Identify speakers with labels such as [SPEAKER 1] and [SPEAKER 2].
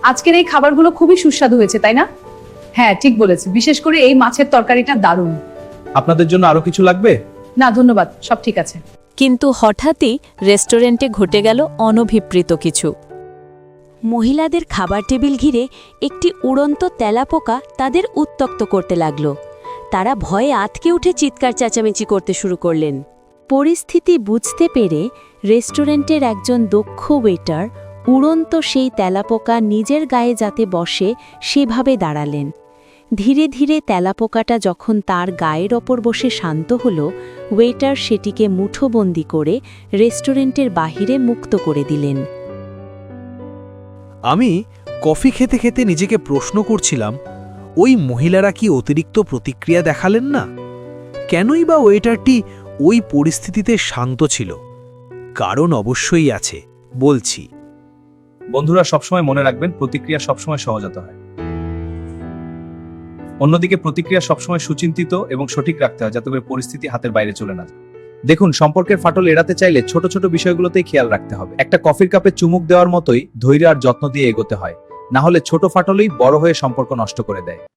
[SPEAKER 1] আজকের এই খাবারগুলো খুবই সুস্বাদু হয়েছে, তাই না? হ্যাঁ, ঠিক বলেছে। বিশেষ করে এই মাছের তরকারিটা দারুণ।
[SPEAKER 2] আপনাদের জন্য আরো কিছু লাগবে?
[SPEAKER 1] না ধন্যবাদ, সব ঠিক আছে।
[SPEAKER 3] কিন্তু হঠাৎই রেস্টুরেন্টে ঘটে গেল অনভিপ্রেত কিছু। মহিলাদের খাবার টেবিল ঘিরে একটি উড়ন্ত তেলাপোকা তাদের উত্ত্যক্ত করতে লাগল। তারা ভয়ে আঁতকে উঠে চিৎকার চেঁচামেচি করতে শুরু করলেন। পরিস্থিতি বুঝতে পেরে রেস্টুরেন্টের একজন দক্ষ ওয়েটার উড়ন্ত সেই তেলাপোকা নিজের গায়ে যাতে বসে সেভাবে দাঁড়ালেন। ধীরে ধীরে তেলাপোকাটা যখন তার গায়ের ওপর বসে শান্ত হল, ওয়েটার সেটিকে মুঠোবন্দি করে রেস্টুরেন্টের বাহিরে মুক্ত করে দিলেন।
[SPEAKER 4] আমি কফি খেতে খেতে নিজেকে প্রশ্ন করছিলাম, ওই মহিলারা কি অতিরিক্ত প্রতিক্রিয়া দেখালেন না? কেনই বা ওয়েটারটি ওই পরিস্থিতিতে শান্ত ছিল? কারণ অবশ্যই আছে, বলছি।
[SPEAKER 2] বন্ধুরা, সবসময় মনে রাখবেন, প্রতিক্রিয়া সবসময় সহজাত হয়। অন্যদিকে প্রতিক্রিয়া সবসময় সুচিন্তিত এবং সঠিক রাখতে হয়, যাতে করে পরিস্থিতি হাতের বাইরে চলে না যায়। দেখুন, সম্পর্কের ফাটল এড়াতে চাইলে ছোট ছোট বিষয়গুলোতেই খেয়াল রাখতে হবে। একটা কফির কাপে চুমুক দেওয়ার মতোই ধৈর্য আর যত্ন দিয়ে এগোতে হয়, না হলে ছোট ফাটলই বড় হয়ে সম্পর্ক নষ্ট করে দেয়।